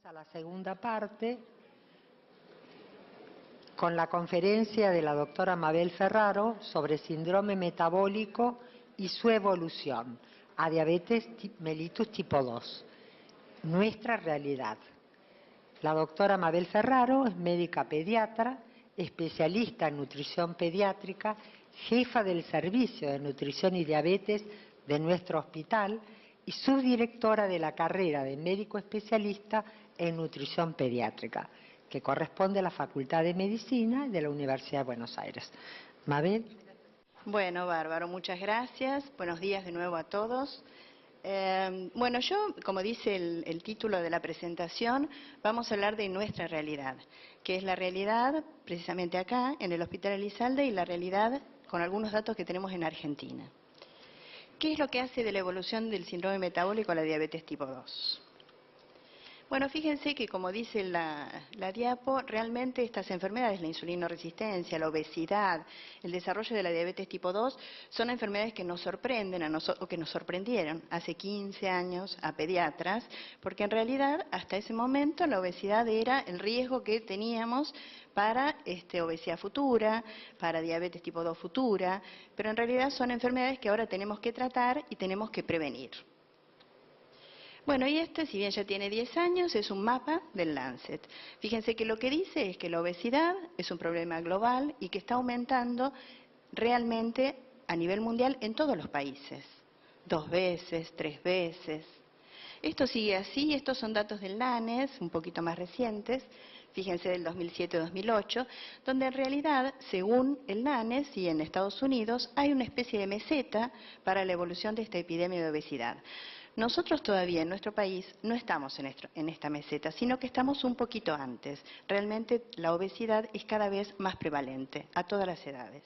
a la segunda parte con la conferencia de la doctora Mabel Ferraro sobre síndrome metabólico y su evolución a diabetes mellitus tipo 2, nuestra realidad. La doctora Mabel Ferraro es médica pediatra, especialista en nutrición pediátrica, jefa del servicio de nutrición y diabetes de nuestro hospital y subdirectora de la carrera de médico especialista en nutrición pediátrica, que corresponde a la Facultad de Medicina de la Universidad de Buenos Aires. Mabel. Bueno, bárbaro, muchas gracias. Buenos días de nuevo a todos. Bueno, yo, como dice el título de la presentación, vamos a hablar de nuestra realidad, que es la realidad precisamente acá, en el Hospital Elizalde, y la realidad con algunos datos que tenemos en Argentina. ¿Qué es lo que hace de la evolución del síndrome metabólico a la diabetes tipo 2? Bueno, fíjense que como dice la diapo, realmente estas enfermedades, la insulinoresistencia, la obesidad, el desarrollo de la diabetes tipo 2, son enfermedades que nos sorprenden a nosotros, o que nos sorprendieron hace 15 años a pediatras, porque en realidad hasta ese momento la obesidad era el riesgo que teníamos para obesidad futura, para diabetes tipo 2 futura, pero en realidad son enfermedades que ahora tenemos que tratar y tenemos que prevenir. Bueno, y si bien ya tiene 10 años, es un mapa del Lancet. Fíjense que lo que dice es que la obesidad es un problema global y que está aumentando realmente a nivel mundial en todos los países. 2 veces, 3 veces. Esto sigue así, estos son datos del LANES, un poquito más recientes, fíjense del 2007-2008, donde en realidad, según el LANES y en Estados Unidos, hay una especie de meseta para la evolución de esta epidemia de obesidad. Nosotros todavía en nuestro país no estamos en esta meseta, sino que estamos un poquito antes. Realmente la obesidad es cada vez más prevalente a todas las edades.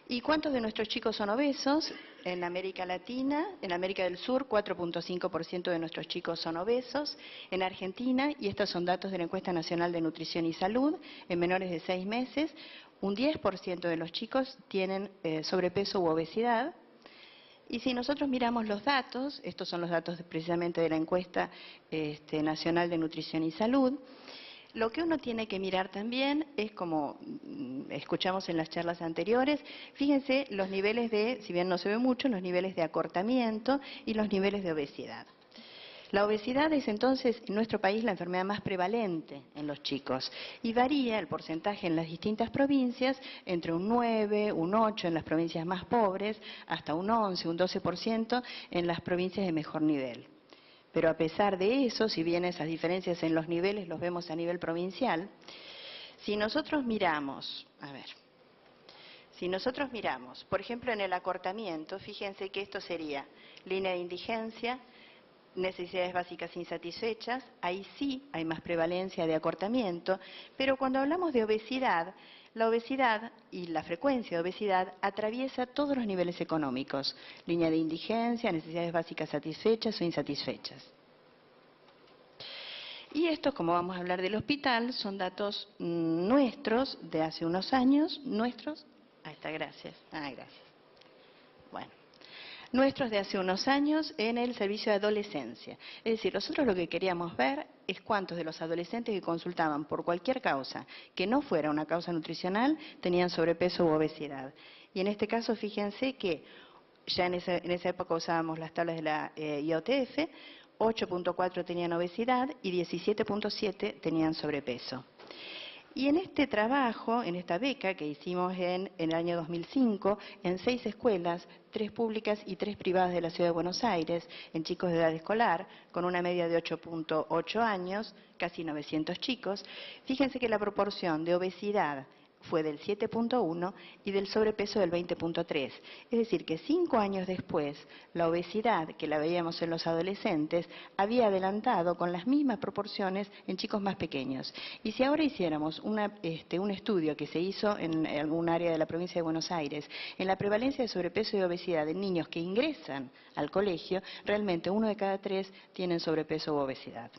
¿Y cuántos de nuestros chicos son obesos? En América Latina, en América del Sur, 4.5% de nuestros chicos son obesos. En Argentina, y estos son datos de la Encuesta Nacional de Nutrición y Salud, en menores de 6 meses, un 10% de los chicos tienen sobrepeso u obesidad. Y si nosotros miramos los datos, estos son los datos precisamente de la Encuesta Nacional de Nutrición y Salud, lo que uno tiene que mirar también es, como escuchamos en las charlas anteriores, fíjense los niveles de, si bien no se ve mucho, los niveles de acortamiento y los niveles de obesidad. La obesidad es entonces en nuestro país la enfermedad más prevalente en los chicos y varía el porcentaje en las distintas provincias entre un 9, un 8 en las provincias más pobres, hasta un 11, un 12% en las provincias de mejor nivel. Pero a pesar de eso, si bien esas diferencias en los niveles los vemos a nivel provincial, si nosotros miramos, por ejemplo, en el acortamiento, fíjense que esto sería línea de indigencia, necesidades básicas insatisfechas, ahí sí hay más prevalencia de acortamiento, pero cuando hablamos de obesidad, la obesidad y la frecuencia de obesidad atraviesa todos los niveles económicos, línea de indigencia, necesidades básicas satisfechas o insatisfechas. Y estos, como vamos a hablar del hospital, son datos nuestros de hace unos años, gracias. Bueno. Nuestros de hace unos años en el servicio de adolescencia. Es decir, nosotros lo que queríamos ver es cuántos de los adolescentes que consultaban por cualquier causa, que no fuera una causa nutricional, tenían sobrepeso u obesidad. Y en este caso, fíjense que ya en esa época usábamos las tablas de la IOTF, 8.4 tenían obesidad y 17.7 tenían sobrepeso. Y en este trabajo, en esta beca que hicimos en el año 2005, en 6 escuelas, 3 públicas y 3 privadas de la Ciudad de Buenos Aires, en chicos de edad escolar, con una media de 8.8 años, casi 900 chicos, fíjense que la proporción de obesidad fue del 7.1 y del sobrepeso del 20.3. Es decir, que 5 años después, la obesidad que la veíamos en los adolescentes había adelantado con las mismas proporciones en chicos más pequeños. Y si ahora hiciéramos un estudio que se hizo en algún área de la provincia de Buenos Aires, en la prevalencia de sobrepeso y obesidad en niños que ingresan al colegio, realmente 1 de cada 3 tienen sobrepeso u obesidad.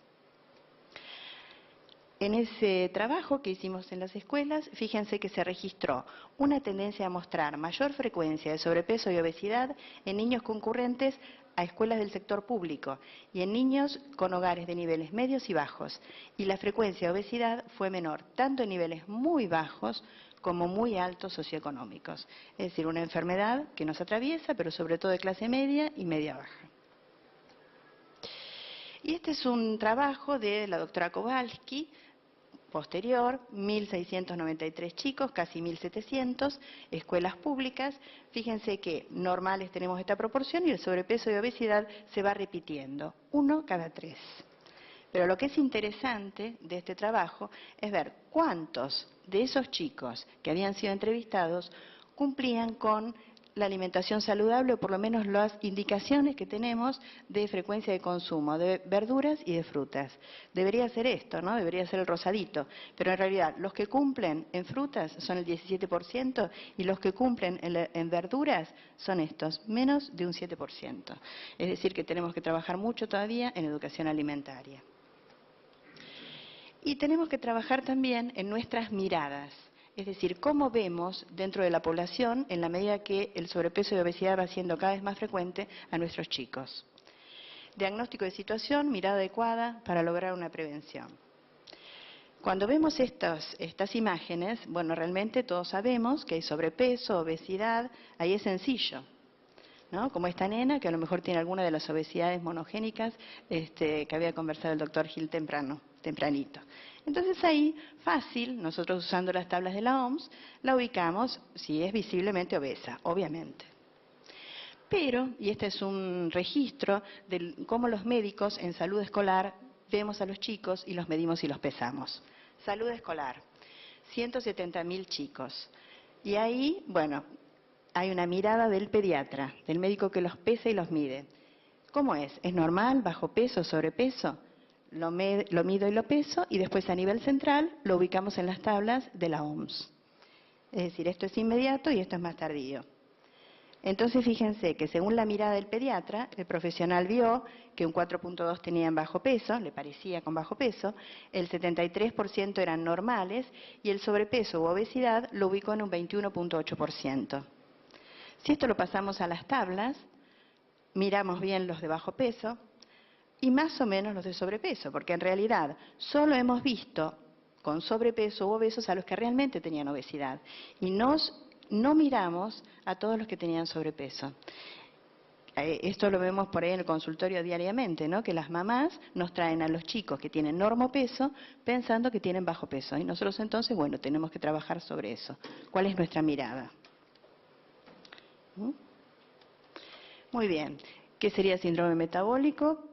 En ese trabajo que hicimos en las escuelas, fíjense que se registró una tendencia a mostrar mayor frecuencia de sobrepeso y obesidad en niños concurrentes a escuelas del sector público y en niños con hogares de niveles medios y bajos. Y la frecuencia de obesidad fue menor, tanto en niveles muy bajos como muy altos socioeconómicos. Es decir, una enfermedad que nos atraviesa, pero sobre todo de clase media y media baja. Y este es un trabajo de la doctora Kowalski, posterior, 1.693 chicos, casi 1.700, escuelas públicas. Fíjense que normales tenemos esta proporción y el sobrepeso y obesidad se va repitiendo, 1 cada 3. Pero lo que es interesante de este trabajo es ver cuántos de esos chicos que habían sido entrevistados cumplían con la alimentación saludable, o por lo menos las indicaciones que tenemos de frecuencia de consumo de verduras y de frutas. Debería ser esto, ¿no? Debería ser el rosadito. Pero en realidad, los que cumplen en frutas son el 17% y los que cumplen en verduras son estos, menos de un 7%. Es decir, que tenemos que trabajar mucho todavía en educación alimentaria. Y tenemos que trabajar también en nuestras miradas. Es decir, cómo vemos dentro de la población en la medida que el sobrepeso y obesidad va siendo cada vez más frecuente a nuestros chicos. Diagnóstico de situación, mirada adecuada para lograr una prevención. Cuando vemos estas imágenes, bueno, realmente todos sabemos que hay sobrepeso, obesidad, ahí es sencillo, ¿no? Como esta nena que a lo mejor tiene alguna de las obesidades monogénicas que había conversado el doctor Gil tempranito. Entonces ahí, fácil, nosotros usando las tablas de la OMS, la ubicamos si es visiblemente obesa, obviamente. Pero, y este es un registro de cómo los médicos en salud escolar vemos a los chicos y los medimos y los pesamos. Salud escolar, 170.000 chicos. Y ahí, bueno, hay una mirada del pediatra, del médico que los pesa y los mide. ¿Cómo es? ¿Es normal, bajo peso, sobrepeso? Lo mido y lo peso y después a nivel central lo ubicamos en las tablas de la OMS. Es decir, esto es inmediato y esto es más tardío. Entonces fíjense que según la mirada del pediatra, el profesional vio que un 4.2 tenían bajo peso, le parecía con bajo peso, el 73% eran normales y el sobrepeso u obesidad lo ubicó en un 21.8%. Si esto lo pasamos a las tablas, miramos bien los de bajo peso y más o menos los de sobrepeso, porque en realidad solo hemos visto con sobrepeso u obesos a los que realmente tenían obesidad y no miramos a todos los que tenían sobrepeso. Esto lo vemos por ahí en el consultorio diariamente, ¿no? Que las mamás nos traen a los chicos que tienen normopeso pensando que tienen bajo peso y nosotros entonces, bueno, tenemos que trabajar sobre eso. ¿Cuál es nuestra mirada? Muy bien. ¿Qué sería síndrome metabólico?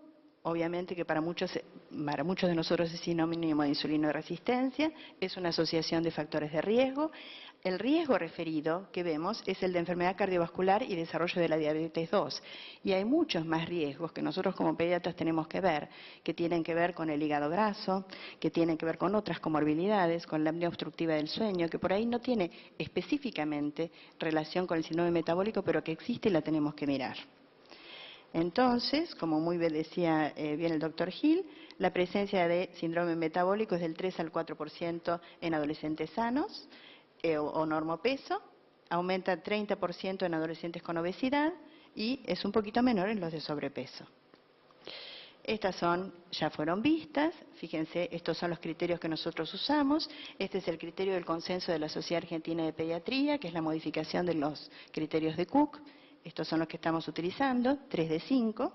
Obviamente que para muchos de nosotros es sinónimo de insulino de resistencia, es una asociación de factores de riesgo. El riesgo referido que vemos es el de enfermedad cardiovascular y desarrollo de la diabetes 2. Y hay muchos más riesgos que nosotros como pediatras tenemos que ver, que tienen que ver con el hígado graso, que tienen que ver con otras comorbilidades, con la apnea obstructiva del sueño, que por ahí no tiene específicamente relación con el síndrome metabólico, pero que existe y la tenemos que mirar. Entonces, como muy bien decía bien el doctor Gil, la presencia de síndrome metabólico es del 3 al 4% en adolescentes sanos o normopeso, aumenta 30% en adolescentes con obesidad y es un poquito menor en los de sobrepeso. Estas ya fueron vistas, fíjense, estos son los criterios que nosotros usamos. Este es el criterio del consenso de la Sociedad Argentina de Pediatría, que es la modificación de los criterios de Cook. Estos son los que estamos utilizando, 3 de 5.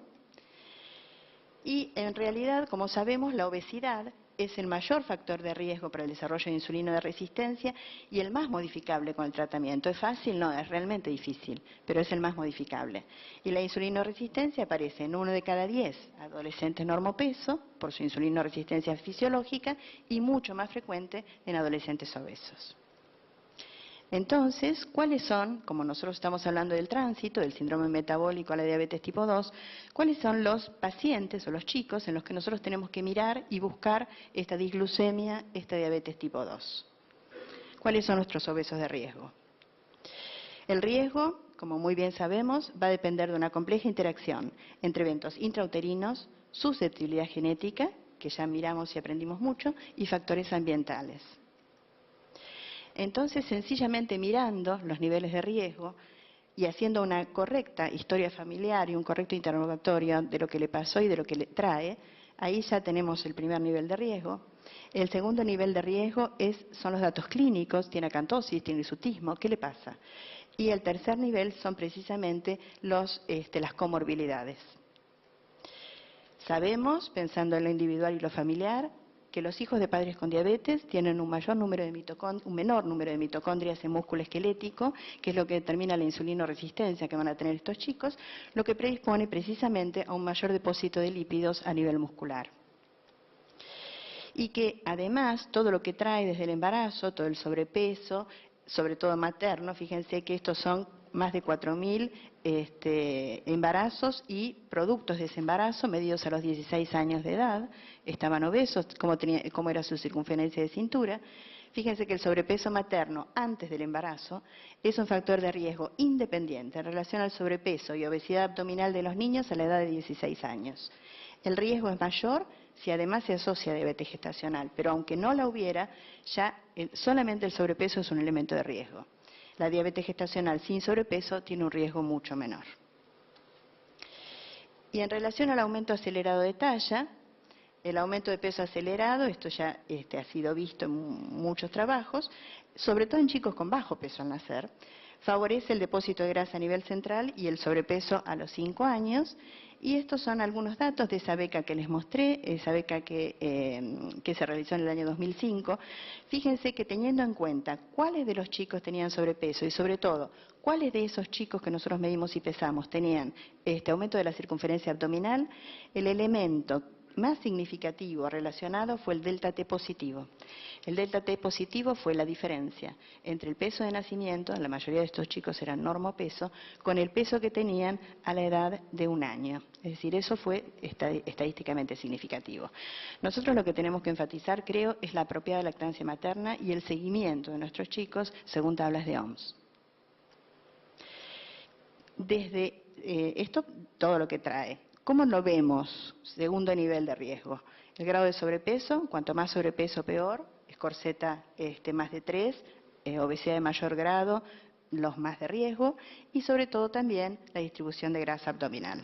Y en realidad, como sabemos, la obesidad es el mayor factor de riesgo para el desarrollo de insulino de resistencia y el más modificable con el tratamiento. ¿Es fácil? No, es realmente difícil, pero es el más modificable. Y la insulinoresistencia aparece en 1 de cada 10 adolescentes normopeso por su insulinoresistencia fisiológica y mucho más frecuente en adolescentes obesos. Entonces, ¿cuáles son, como nosotros estamos hablando del tránsito, del síndrome metabólico a la diabetes tipo 2, cuáles son los pacientes o los chicos en los que nosotros tenemos que mirar y buscar esta disglucemia, esta diabetes tipo 2? ¿Cuáles son nuestros obesos de riesgo? El riesgo, como muy bien sabemos, va a depender de una compleja interacción entre eventos intrauterinos, susceptibilidad genética, que ya miramos y aprendimos mucho, y factores ambientales. Entonces, sencillamente mirando los niveles de riesgo, y haciendo una correcta historia familiar y un correcto interrogatorio de lo que le pasó y de lo que le trae, ahí ya tenemos el primer nivel de riesgo. El segundo nivel de riesgo son los datos clínicos, tiene acantosis, tiene hirsutismo, ¿qué le pasa? Y el tercer nivel son precisamente las comorbilidades. Sabemos, pensando en lo individual y lo familiar, que los hijos de padres con diabetes tienen un menor número de mitocondrias en músculo esquelético, que es lo que determina la insulinoresistencia que van a tener estos chicos, lo que predispone precisamente a un mayor depósito de lípidos a nivel muscular. Y que además todo lo que trae desde el embarazo, todo el sobrepeso, sobre todo materno, fíjense que estos son más de 4.000 embarazos y productos de ese embarazo medidos a los 16 años de edad, estaban obesos, cómo era su circunferencia de cintura. Fíjense que el sobrepeso materno antes del embarazo es un factor de riesgo independiente en relación al sobrepeso y obesidad abdominal de los niños a la edad de 16 años. El riesgo es mayor si además se asocia a diabetes gestacional, pero aunque no la hubiera, ya solamente el sobrepeso es un elemento de riesgo. La diabetes gestacional sin sobrepeso tiene un riesgo mucho menor. Y en relación al aumento acelerado de talla, el aumento de peso acelerado, esto ya ha sido visto en muchos trabajos, sobre todo en chicos con bajo peso al nacer, favorece el depósito de grasa a nivel central y el sobrepeso a los 5 años. Y estos son algunos datos de esa beca que les mostré, esa beca que se realizó en el año 2005. Fíjense que teniendo en cuenta cuáles de los chicos tenían sobrepeso y sobre todo cuáles de esos chicos que nosotros medimos y pesamos tenían aumento de la circunferencia abdominal, el elemento más significativo relacionado fue el delta T positivo. El delta T positivo fue la diferencia entre el peso de nacimiento, la mayoría de estos chicos eran normopeso, con el peso que tenían a la edad de 1 año. Es decir, eso fue estadísticamente significativo. Nosotros lo que tenemos que enfatizar, creo, es la apropiada lactancia materna y el seguimiento de nuestros chicos según tablas de OMS. Desde esto, todo lo que trae. ¿Cómo lo vemos? Segundo nivel de riesgo. El grado de sobrepeso, cuanto más sobrepeso peor, score Z más de 3, obesidad de mayor grado, los más de riesgo, y sobre todo también la distribución de grasa abdominal.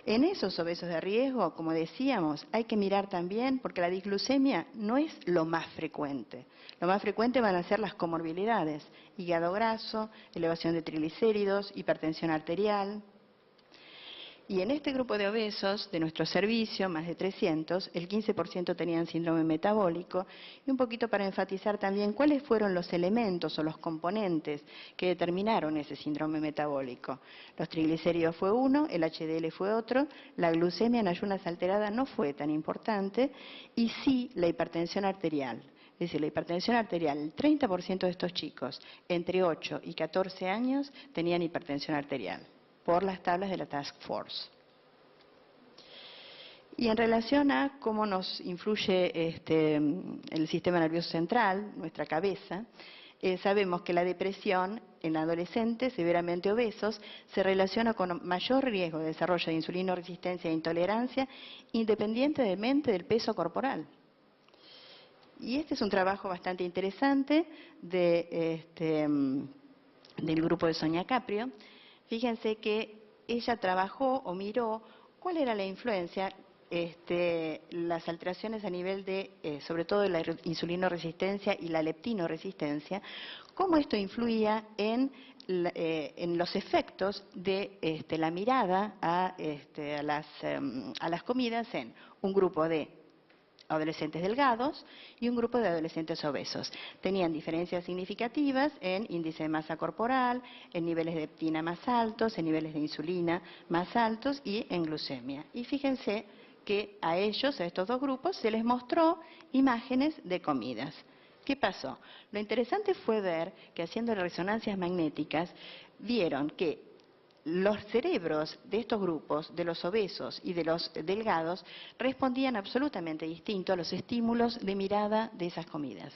En esos obesos de riesgo, como decíamos, hay que mirar también, porque la disglucemia no es lo más frecuente. Lo más frecuente van a ser las comorbilidades, hígado graso, elevación de triglicéridos, hipertensión arterial. Y en este grupo de obesos, de nuestro servicio, más de 300, el 15% tenían síndrome metabólico, y un poquito para enfatizar también cuáles fueron los elementos o los componentes que determinaron ese síndrome metabólico. Los triglicéridos fue uno, el HDL fue otro, la glucemia en ayunas alterada no fue tan importante, y sí la hipertensión arterial. Es decir, la hipertensión arterial, el 30% de estos chicos entre 8 y 14 años tenían hipertensión arterial, por las tablas de la Task Force. Y en relación a cómo nos influye el sistema nervioso central, nuestra cabeza, sabemos que la depresión en adolescentes severamente obesos se relaciona con mayor riesgo de desarrollo de insulinoresistencia e intolerancia, independientemente del peso corporal. Y este es un trabajo bastante interesante del grupo de Sonia Caprio. Fíjense que ella trabajó o miró cuál era la influencia, las alteraciones a nivel de, sobre todo de la insulinoresistencia y la leptinoresistencia, cómo esto influía en los efectos de la mirada a las comidas en un grupo de adolescentes delgados y un grupo de adolescentes obesos. Tenían diferencias significativas en índice de masa corporal, en niveles de leptina más altos, en niveles de insulina más altos y en glucemia. Y fíjense que a ellos, a estos dos grupos, se les mostró imágenes de comidas. ¿Qué pasó? Lo interesante fue ver que haciendo resonancias magnéticas vieron que los cerebros de estos grupos, de los obesos y de los delgados, respondían absolutamente distinto a los estímulos de mirada de esas comidas.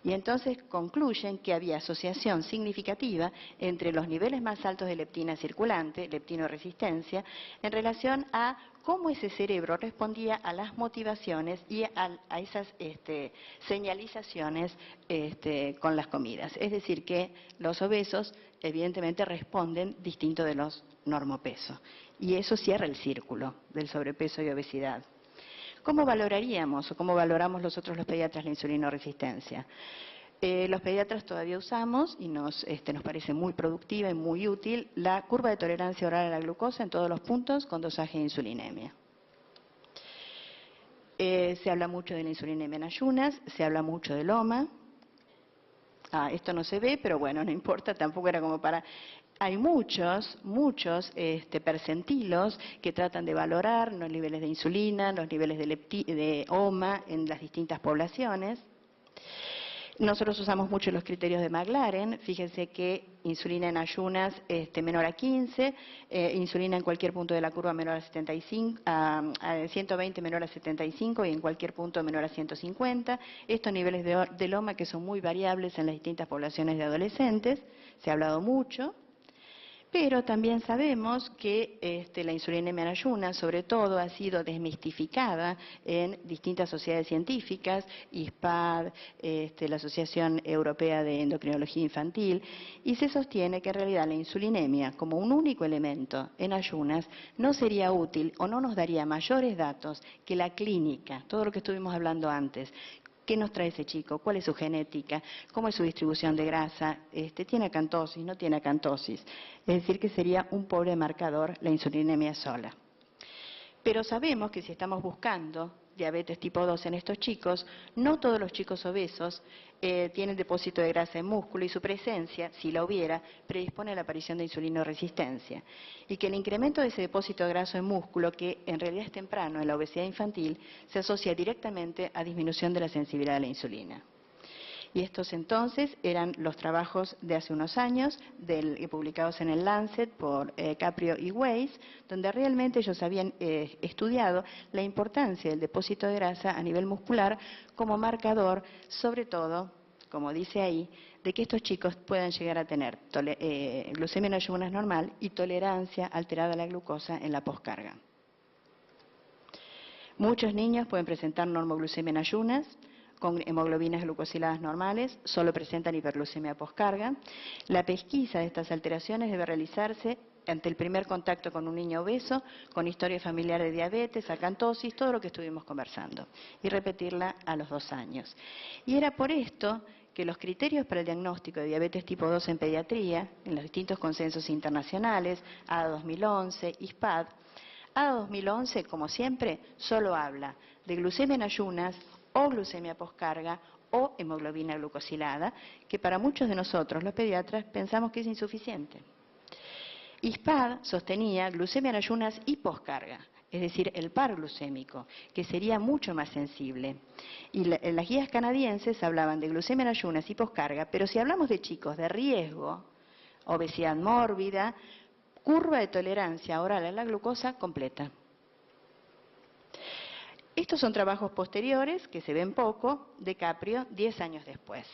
Y entonces concluyen que había asociación significativa entre los niveles más altos de leptina circulante, leptinoresistencia, en relación a cómo ese cerebro respondía a las motivaciones y a esas señalizaciones con las comidas. Es decir, que los obesos evidentemente responden distinto de los normopesos. Y eso cierra el círculo del sobrepeso y obesidad. ¿Cómo valoraríamos o cómo valoramos nosotros los pediatras la insulinoresistencia? Los pediatras todavía usamos, y nos parece muy productiva y muy útil, la curva de tolerancia oral a la glucosa en todos los puntos con dosaje de insulinemia. Se habla mucho de la insulinemia en ayunas, se habla mucho del OMA. Esto no se ve, pero bueno, no importa, tampoco era como para... Hay muchos percentilos que tratan de valorar los niveles de insulina, los niveles de OMA en las distintas poblaciones. Nosotros usamos mucho los criterios de Maclaren. Fíjense que insulina en ayunas menor a 15, insulina en cualquier punto de la curva menor a 75, a 120 menor a 75 y en cualquier punto menor a 150. Estos niveles de LOMA que son muy variables en las distintas poblaciones de adolescentes, se ha hablado mucho. Pero también sabemos que la insulinemia en ayunas, sobre todo, ha sido desmistificada en distintas sociedades científicas, ISPAD, la Asociación Europea de Endocrinología Infantil, y se sostiene que en realidad la insulinemia, como un único elemento en ayunas, no sería útil o no nos daría mayores datos que la clínica, todo lo que estuvimos hablando antes. ¿Qué nos trae ese chico? ¿Cuál es su genética? ¿Cómo es su distribución de grasa? ¿Tiene acantosis? ¿No tiene acantosis? Es decir, que sería un pobre marcador la insulinemia sola. Pero sabemos que si estamos buscando diabetes tipo 2 en estos chicos, no todos los chicos obesos tienen depósito de grasa en músculo y su presencia, si la hubiera, predispone a la aparición de insulinoresistencia. Y que el incremento de ese depósito de grasa en músculo, que en realidad es temprano en la obesidad infantil, se asocia directamente a disminución de la sensibilidad a la insulina. Y estos entonces eran los trabajos de hace unos años, publicados en el Lancet por Caprio y Weiss, donde realmente ellos habían estudiado la importancia del depósito de grasa a nivel muscular como marcador, sobre todo, como dice ahí, de que estos chicos puedan llegar a tener glucemia en ayunas normal y tolerancia alterada a la glucosa en la poscarga. Muchos niños pueden presentar normoglucemia en ayunas, con hemoglobinas glucosiladas normales, solo presentan hiperglucemia poscarga. La pesquisa de estas alteraciones debe realizarse ante el primer contacto con un niño obeso, con historia familiar de diabetes, acantosis, todo lo que estuvimos conversando, y repetirla a los 2 años. Y era por esto que los criterios para el diagnóstico de diabetes tipo 2 en pediatría, en los distintos consensos internacionales, ADA 2011, ISPAD, ADA 2011, como siempre, solo habla de glucemia en ayunas, o glucemia poscarga o hemoglobina glucosilada, que para muchos de nosotros, los pediatras, pensamos que es insuficiente. ISPAD sostenía glucemia en ayunas y poscarga, es decir, el par glucémico, que sería mucho más sensible. Y las guías canadienses hablaban de glucemia en ayunas y poscarga, pero si hablamos de chicos de riesgo, obesidad mórbida, curva de tolerancia oral a la glucosa completa. Estos son trabajos posteriores, que se ven poco, de Caprio, 10 años después.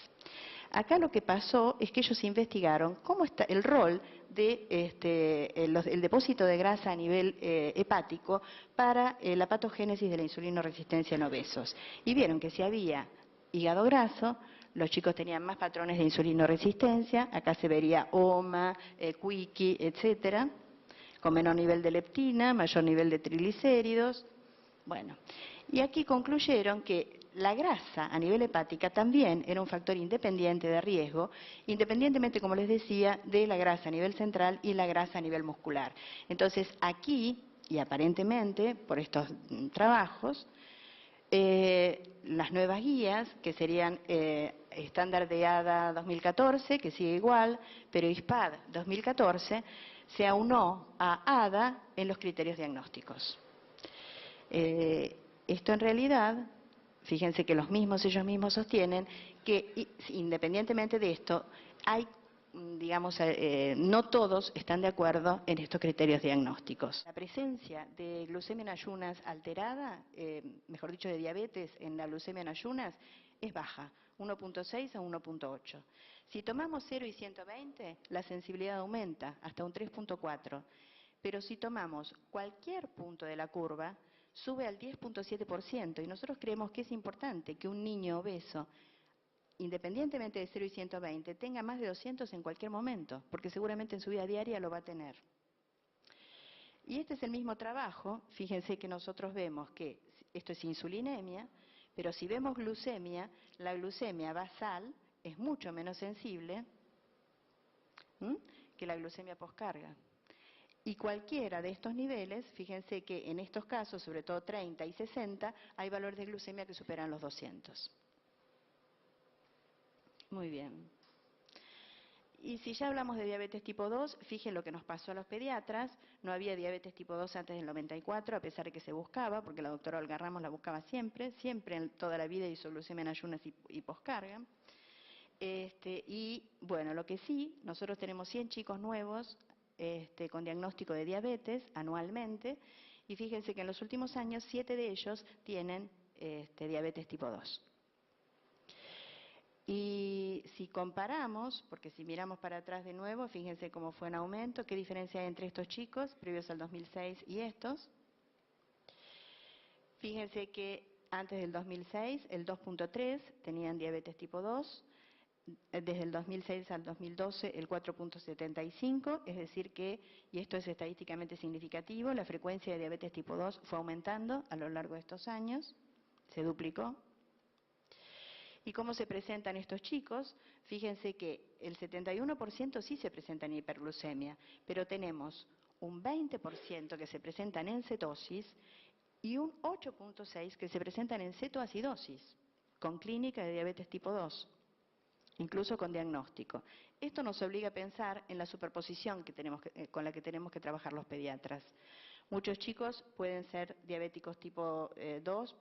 Acá lo que pasó es que ellos investigaron cómo está el rol de el depósito de grasa a nivel hepático para la patogénesis de la insulinoresistencia en obesos. Y vieron que si había hígado graso, los chicos tenían más patrones de insulinoresistencia, acá se vería OMA, Quickie, etcétera, con menor nivel de leptina, mayor nivel de triglicéridos. Bueno, y aquí concluyeron que la grasa a nivel hepática también era un factor independiente de riesgo, independientemente, como les decía, de la grasa a nivel central y la grasa a nivel muscular. Entonces, aquí, y aparentemente por estos trabajos, las nuevas guías, que serían estándar de ADA 2014, que sigue igual, pero ISPAD 2014, se aunó a ADA en los criterios diagnósticos. Esto en realidad, fíjense que ellos mismos sostienen que independientemente de esto, hay, digamos, no todos están de acuerdo en estos criterios diagnósticos. La presencia de glucemia en ayunas alterada, mejor dicho de diabetes en la glucemia en ayunas, es baja, 1.6 a 1.8. Si tomamos 0 y 120, la sensibilidad aumenta hasta un 3.4. Pero si tomamos cualquier punto de la curva, sube al 10.7%. Y nosotros creemos que es importante que un niño obeso, independientemente de 0 y 120, tenga más de 200 en cualquier momento, porque seguramente en su vida diaria lo va a tener. Y este es el mismo trabajo. Fíjense que nosotros vemos que esto es insulinemia, pero si vemos glucemia, la glucemia basal es mucho menos sensible que la glucemia poscarga. Y cualquiera de estos niveles, fíjense que en estos casos, sobre todo 30 y 60, hay valores de glucemia que superan los 200. Muy bien. Y si ya hablamos de diabetes tipo 2, fíjense lo que nos pasó a los pediatras. No había diabetes tipo 2 antes del 94, a pesar de que se buscaba, porque la doctora Olga Ramos la buscaba siempre en toda la vida hizo glucemia en ayunas y poscarga. Y bueno, lo que sí, nosotros tenemos 100 chicos nuevos con diagnóstico de diabetes anualmente, y fíjense que en los últimos años 7 de ellos tienen diabetes tipo 2. Y si comparamos, porque si miramos para atrás de nuevo, fíjense cómo fue en aumento, qué diferencia hay entre estos chicos previos al 2006 y estos. Fíjense que antes del 2006 el 2.3 tenían diabetes tipo 2, desde el 2006 al 2012 el 4.75, es decir que, y esto es estadísticamente significativo, la frecuencia de diabetes tipo 2 fue aumentando a lo largo de estos años, se duplicó. ¿Y cómo se presentan estos chicos? Fíjense que el 71% sí se presentan en hiperglucemia, pero tenemos un 20% que se presentan en cetosis y un 8.6% que se presentan en cetoacidosis, con clínica de diabetes tipo 2, incluso con diagnóstico. Esto nos obliga a pensar en la superposición con la que tenemos que trabajar los pediatras. Muchos chicos pueden ser diabéticos tipo 2,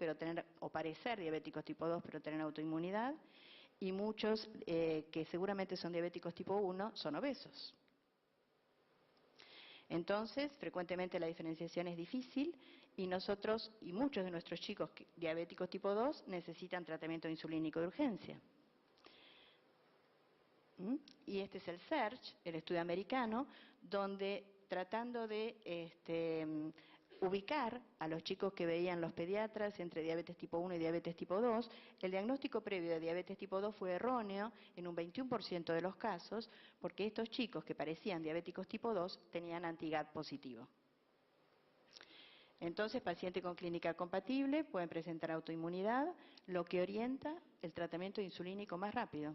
o parecer diabéticos tipo 2, pero tener autoinmunidad, y muchos que seguramente son diabéticos tipo 1 son obesos. Entonces, frecuentemente la diferenciación es difícil y muchos de nuestros chicos diabéticos tipo 2 necesitan tratamiento insulínico de urgencia. Y este es el SEARCH, el estudio americano, donde tratando de ubicar a los chicos que veían los pediatras entre diabetes tipo 1 y diabetes tipo 2, el diagnóstico previo de diabetes tipo 2 fue erróneo en un 21% de los casos, porque estos chicos que parecían diabéticos tipo 2 tenían anti-GAD positivo. Entonces, pacientes con clínica compatible pueden presentar autoinmunidad, lo que orienta el tratamiento insulínico más rápido.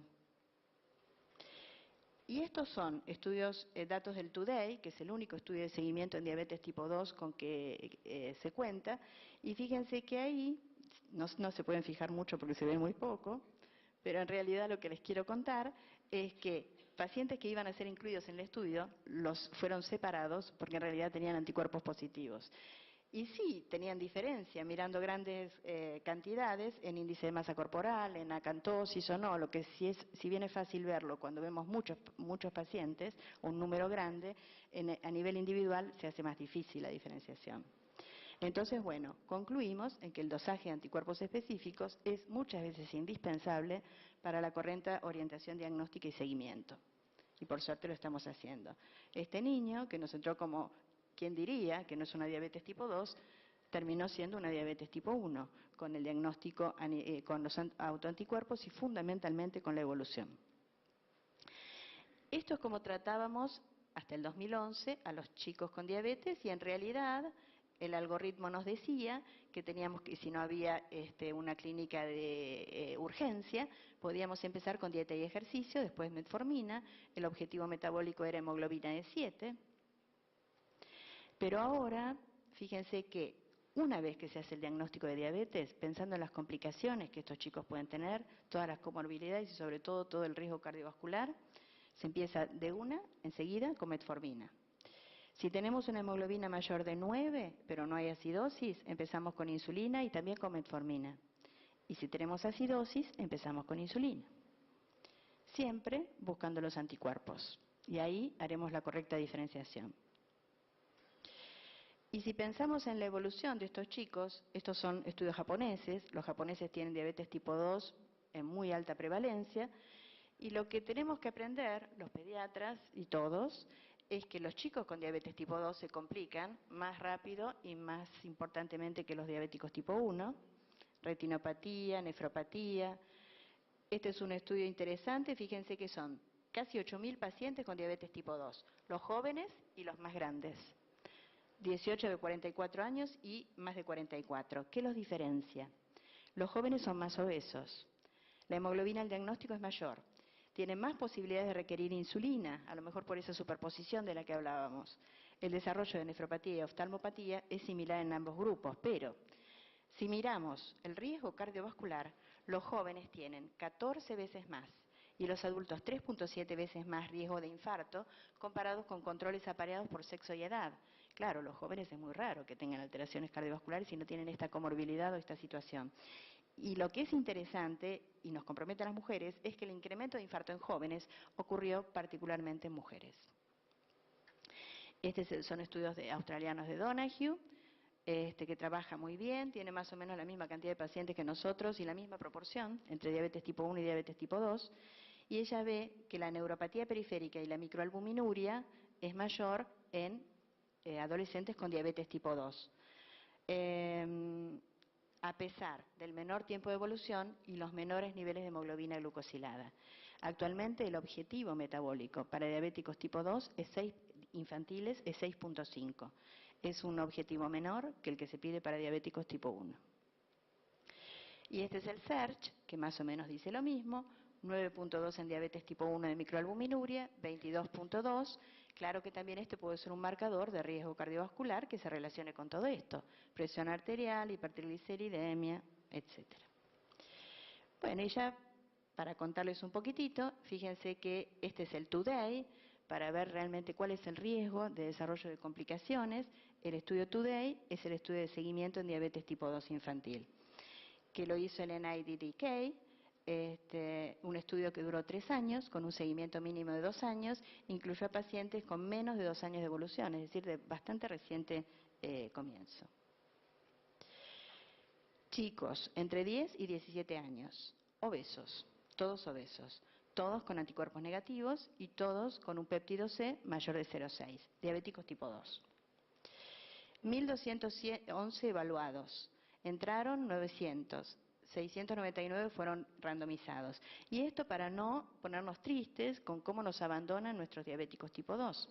Y estos son estudios, datos del Today, que es el único estudio de seguimiento en diabetes tipo 2 con que se cuenta. Y fíjense que ahí, no se pueden fijar mucho porque se ve muy poco, pero en realidad lo que les quiero contar es que pacientes que iban a ser incluidos en el estudio fueron separados porque en realidad tenían anticuerpos positivos. Y sí, tenían diferencia, mirando grandes cantidades en índice de masa corporal, en acantosis o no, lo que si bien es fácil verlo cuando vemos muchos pacientes, un número grande, a nivel individual se hace más difícil la diferenciación. Entonces, bueno, concluimos en que el dosaje de anticuerpos específicos es muchas veces indispensable para la correcta orientación diagnóstica y seguimiento. Y por suerte lo estamos haciendo. Este niño, que nos entró como, ¿quién diría que no es una diabetes tipo 2? Terminó siendo una diabetes tipo 1, con el diagnóstico, con los autoanticuerpos y fundamentalmente con la evolución. Esto es como tratábamos hasta el 2011 a los chicos con diabetes y en realidad el algoritmo nos decía que teníamos que, si no había una clínica de urgencia, podíamos empezar con dieta y ejercicio, después metformina, el objetivo metabólico era hemoglobina de 7. Pero ahora, fíjense que una vez que se hace el diagnóstico de diabetes, pensando en las complicaciones que estos chicos pueden tener, todas las comorbilidades y sobre todo el riesgo cardiovascular, se empieza enseguida con metformina. Si tenemos una hemoglobina mayor de 9, pero no hay acidosis, empezamos con insulina y también con metformina. Y si tenemos acidosis, empezamos con insulina. Siempre buscando los anticuerpos. Y ahí haremos la correcta diferenciación. Y si pensamos en la evolución de estos chicos, estos son estudios japoneses, los japoneses tienen diabetes tipo 2 en muy alta prevalencia. Y lo que tenemos que aprender, los pediatras y todos, es que los chicos con diabetes tipo 2 se complican más rápido y más importantemente que los diabéticos tipo 1, retinopatía, nefropatía. Este es un estudio interesante, fíjense que son casi 8.000 pacientes con diabetes tipo 2, los jóvenes y los más grandes, 18 de 44 años y más de 44. ¿Qué los diferencia? Los jóvenes son más obesos, la hemoglobina al diagnóstico es mayor, tienen más posibilidades de requerir insulina, a lo mejor por esa superposición de la que hablábamos. El desarrollo de nefropatía y oftalmopatía es similar en ambos grupos, pero si miramos el riesgo cardiovascular, los jóvenes tienen 14 veces más y los adultos 3.7 veces más riesgo de infarto comparados con controles apareados por sexo y edad. Claro, los jóvenes es muy raro que tengan alteraciones cardiovasculares si no tienen esta comorbilidad o esta situación. Y lo que es interesante, y nos compromete a las mujeres, es que el incremento de infarto en jóvenes ocurrió particularmente en mujeres. Estos son estudios australianos de Donahue, que trabaja muy bien, tiene más o menos la misma cantidad de pacientes que nosotros y la misma proporción entre diabetes tipo 1 y diabetes tipo 2, y ella ve que la neuropatía periférica y la microalbuminuria es mayor en adolescentes con diabetes tipo 2. A pesar del menor tiempo de evolución y los menores niveles de hemoglobina glucosilada. Actualmente el objetivo metabólico para diabéticos tipo 2 infantiles es 6.5. Es un objetivo menor que el que se pide para diabéticos tipo 1. Y este es el SEARCH, que más o menos dice lo mismo, 9.2 en diabetes tipo 1 de microalbuminuria, 22.2. Claro que también este puede ser un marcador de riesgo cardiovascular que se relacione con todo esto, presión arterial, hipertrigliceridemia, etc. Bueno, y ya para contarles un poquitito, fíjense que este es el Today, para ver realmente cuál es el riesgo de desarrollo de complicaciones. El estudio Today es el estudio de seguimiento en diabetes tipo 2 infantil, que lo hizo el NIDDK, un estudio que duró 3 años, con un seguimiento mínimo de 2 años, incluyó a pacientes con menos de 2 años de evolución, es decir, de bastante reciente comienzo. Chicos entre 10 y 17 años, obesos, todos con anticuerpos negativos y todos con un péptido C mayor de 0,6, diabéticos tipo 2. 1.211 evaluados, entraron 900, 699 fueron randomizados. Y esto para no ponernos tristes con cómo nos abandonan nuestros diabéticos tipo 2.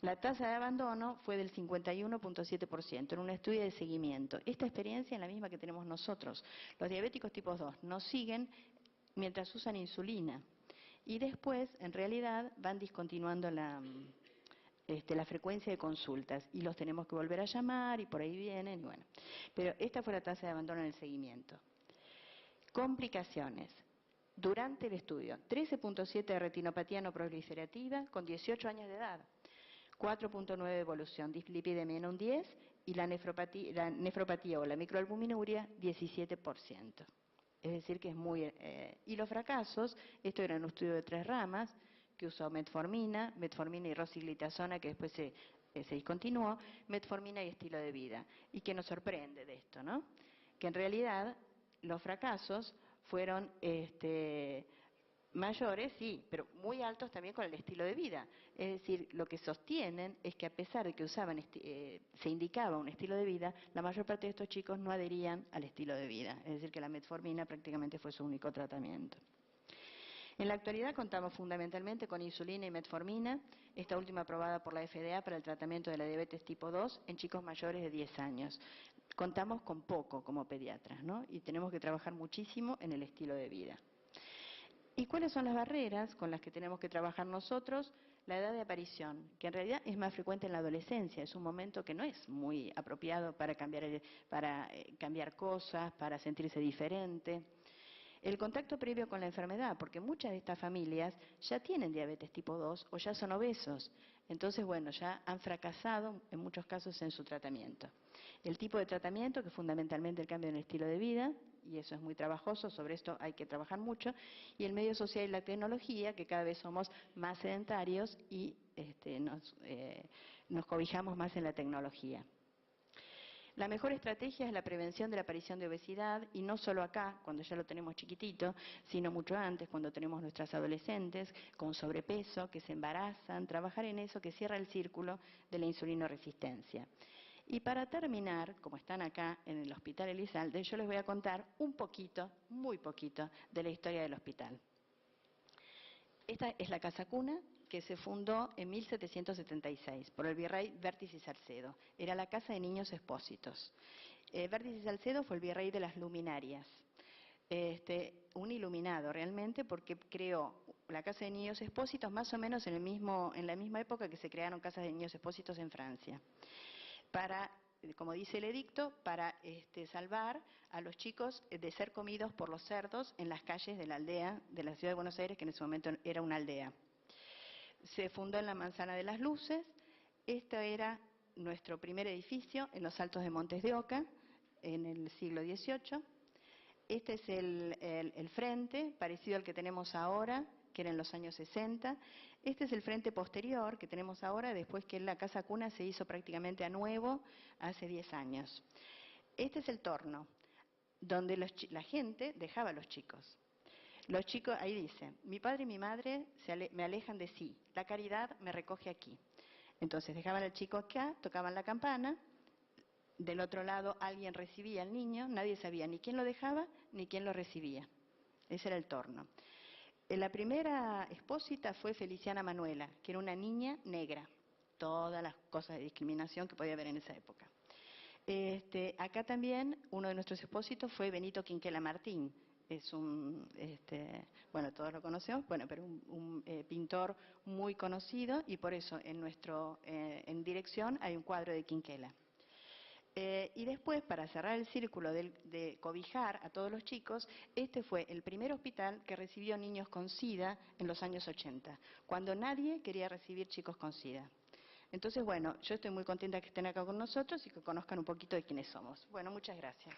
La tasa de abandono fue del 51.7% en un estudio de seguimiento. Esta experiencia es la misma que tenemos nosotros. Los diabéticos tipo 2 nos siguen mientras usan insulina y después, en realidad, van discontinuando la frecuencia de consultas y los tenemos que volver a llamar y por ahí vienen y bueno. Pero esta fue la tasa de abandono en el seguimiento. Complicaciones. Durante el estudio, 13.7 de retinopatía no proliferativa con 18 años de edad, 4.9 de evolución, dislipidemia en un 10 y la nefropatía o la microalbuminuria 17%. Es decir que es muy... y los fracasos, esto era un estudio de 3 ramas, que usó metformina y rosiglitazona, que después se discontinuó, metformina y estilo de vida. ¿Y qué nos sorprende de esto, no? Que en realidad los fracasos fueron mayores, sí, pero muy altos también con el estilo de vida. Es decir, lo que sostienen es que a pesar de que usaban se indicaba un estilo de vida, la mayor parte de estos chicos no adherían al estilo de vida. Es decir, que la metformina prácticamente fue su único tratamiento. En la actualidad contamos fundamentalmente con insulina y metformina, esta última aprobada por la FDA para el tratamiento de la diabetes tipo 2 en chicos mayores de 10 años. Contamos con poco como pediatras, ¿no? Y tenemos que trabajar muchísimo en el estilo de vida. ¿Y cuáles son las barreras con las que tenemos que trabajar nosotros? La edad de aparición, que en realidad es más frecuente en la adolescencia, es un momento que no es muy apropiado para cambiar cosas, para sentirse diferente. El contacto previo con la enfermedad, porque muchas de estas familias ya tienen diabetes tipo 2 o ya son obesos. Entonces, bueno, ya han fracasado en muchos casos en su tratamiento. El tipo de tratamiento, que es fundamentalmente el cambio en el estilo de vida, y eso es muy trabajoso, sobre esto hay que trabajar mucho, y el medio social y la tecnología, que cada vez somos más sedentarios y nos cobijamos más en la tecnología. La mejor estrategia es la prevención de la aparición de obesidad, y no solo acá, cuando ya lo tenemos chiquitito, sino mucho antes, cuando tenemos nuestras adolescentes con sobrepeso, que se embarazan, trabajar en eso que cierra el círculo de la insulinoresistencia. Y para terminar, como están acá en el Hospital Elizalde, yo les voy a contar un poquito, muy poquito, de la historia del hospital. Esta es la Casa Cuna, que se fundó en 1776 por el virrey Vértiz y Salcedo. Era la Casa de Niños Expósitos. Vértiz y Salcedo fue el virrey de las luminarias. Un iluminado realmente, porque creó la Casa de Niños Expósitos más o menos en la misma época que se crearon casas de niños expósitos en Francia. Para, como dice el edicto, para salvar a los chicos de ser comidos por los cerdos en las calles de la aldea de la ciudad de Buenos Aires, que en ese momento era una aldea. Se fundó en la Manzana de las Luces. Este era nuestro primer edificio en los Altos de Montes de Oca, en el siglo XVIII. Este es el frente, parecido al que tenemos ahora, que era en los años 60. Este es el frente posterior que tenemos ahora, después que la Casa Cuna se hizo prácticamente a nuevo hace 10 años. Este es el torno, donde la gente dejaba a los chicos. Los chicos, ahí dice, mi padre y mi madre me alejan de sí, la caridad me recoge aquí. Entonces dejaban al chico acá, tocaban la campana, del otro lado alguien recibía al niño, nadie sabía ni quién lo dejaba ni quién lo recibía. Ese era el torno. La primera expósita fue Feliciana Manuela, que era una niña negra, todas las cosas de discriminación que podía haber en esa época. Acá también uno de nuestros expósitos fue Benito Quinquela Martín. Es bueno, todos lo conocemos, bueno, pero un pintor muy conocido, y por eso en dirección hay un cuadro de Quinquela. Y después, para cerrar el círculo de cobijar a todos los chicos, este fue el primer hospital que recibió niños con SIDA en los años 80, cuando nadie quería recibir chicos con SIDA. Entonces, bueno, yo estoy muy contenta que estén acá con nosotros y que conozcan un poquito de quiénes somos. Bueno, muchas gracias.